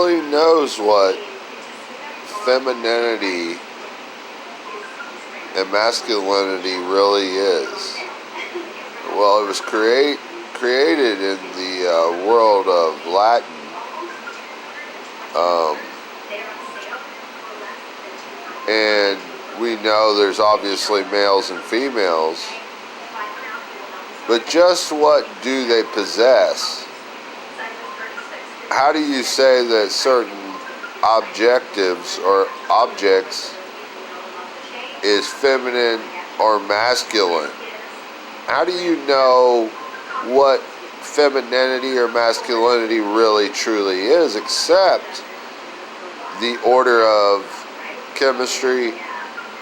really knows what femininity and masculinity really is. Well, it was created in the world of Latin. And we know there's obviously males and females, but just what do they possess? How do you say that certain objectives or objects is feminine or masculine? How do you know what femininity or masculinity really truly is, except the order of chemistry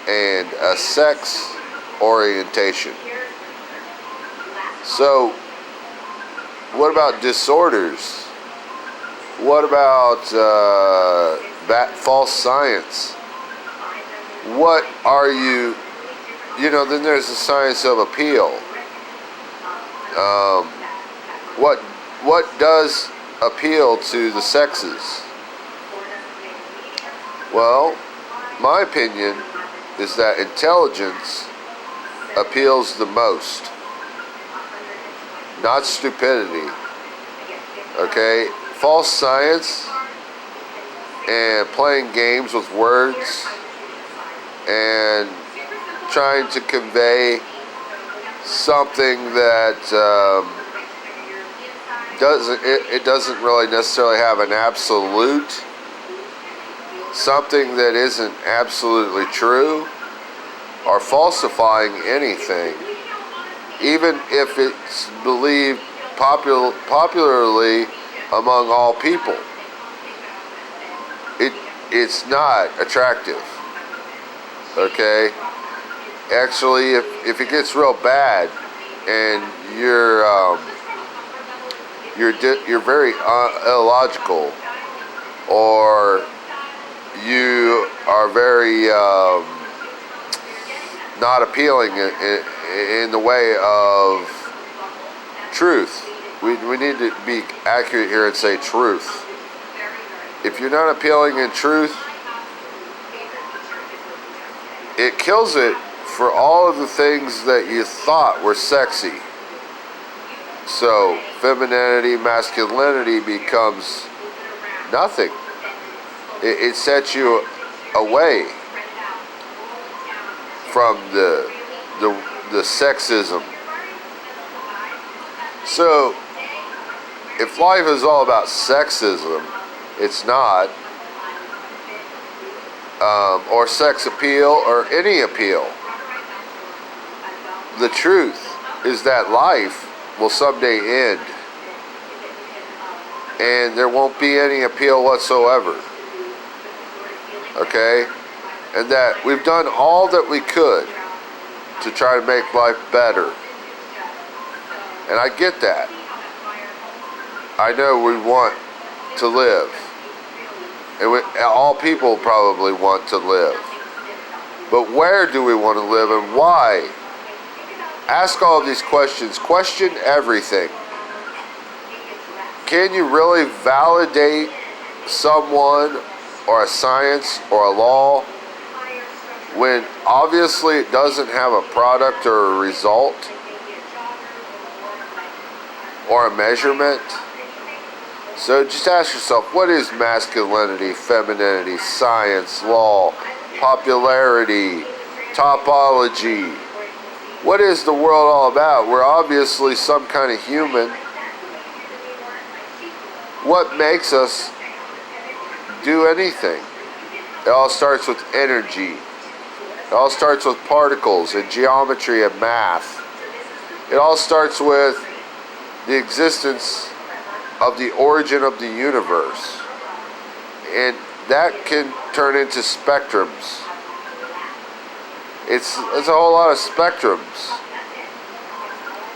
and a sex orientation? So, what about disorders? What about false science? What are you? Then there's the science of appeal. What does appeal to the sexes? Well, my opinion is that intelligence appeals the most, not stupidity. Okay? False science and playing games with words and trying to convey something that doesn't really necessarily have an absolute, something that isn't absolutely true, or falsifying anything, even if it's believed popularly among all people. It's not attractive. Okay? Actually, if it gets real bad and you're very illogical, or you are very not appealing in the way of truth. We need to be accurate here and say truth. If you're not appealing in truth, it kills it for all of the things that you thought were sexy. So femininity, masculinity becomes nothing. It sets you away from the sexism. So if life is all about sexism, it's not, or sex appeal, or any appeal. The truth is that life will someday end, and there won't be any appeal whatsoever. Okay? And that we've done all that we could to try to make life better. And I get that. I know we want to live. And all people probably want to live. But where do we want to live, and why? Ask all of these questions. Question everything. Can you really validate someone or a science or a law when obviously it doesn't have a product or a result or a measurement? So just ask yourself, what is masculinity, femininity, science, law, popularity, topology? What is the world all about? We're obviously some kind of human. What makes us do anything? It all starts with energy. It all starts with particles and geometry and math. It all starts with the existence of the origin of the universe. And that can turn into spectrums. It's a whole lot of spectrums.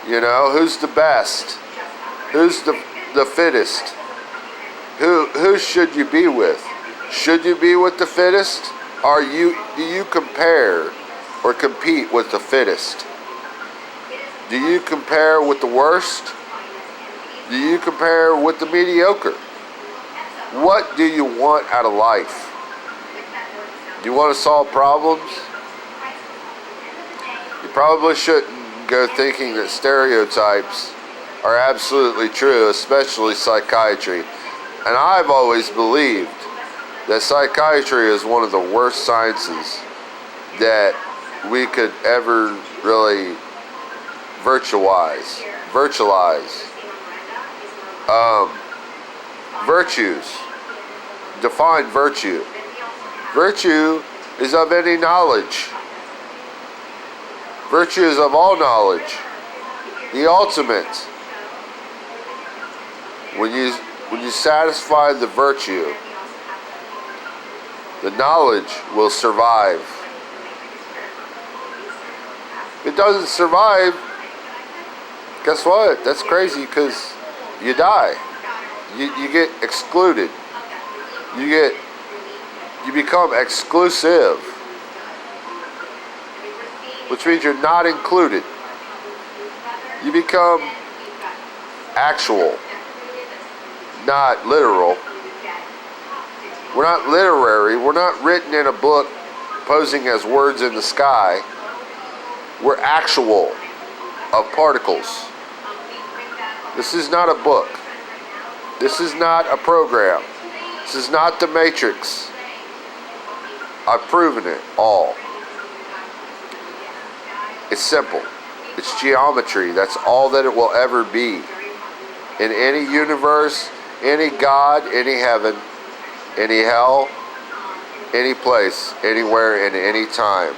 Who's the best? Who's the fittest? Who should you be with? Should you be with the fittest? Do you compare or compete with the fittest? Do you compare with the worst? Do you compare with the mediocre? What do you want out of life? Do you want to solve problems? You probably shouldn't go thinking that stereotypes are absolutely true, especially psychiatry. And I've always believed that psychiatry is one of the worst sciences that we could ever really virtualize. Virtues. Define virtue. Virtue is of any knowledge. Virtue is of all knowledge. The ultimate. When you satisfy the virtue, the knowledge will survive. If it doesn't survive, guess what? That's crazy, because you die. You get excluded. You become exclusive, which means you're not included. You become actual, not literal. We're not literary. We're not written in a book posing as words in the sky. We're actual of particles. This is not a book. This is not a program. This is not the Matrix. I've proven it all. It's simple. It's geometry. That's all that it will ever be. In any universe, any God, any heaven, any hell, any place, anywhere, and any time.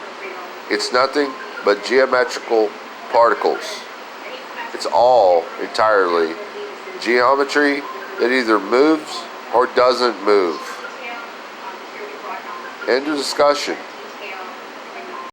It's nothing but geometrical particles. It's all entirely geometry that either moves or doesn't move. End of discussion.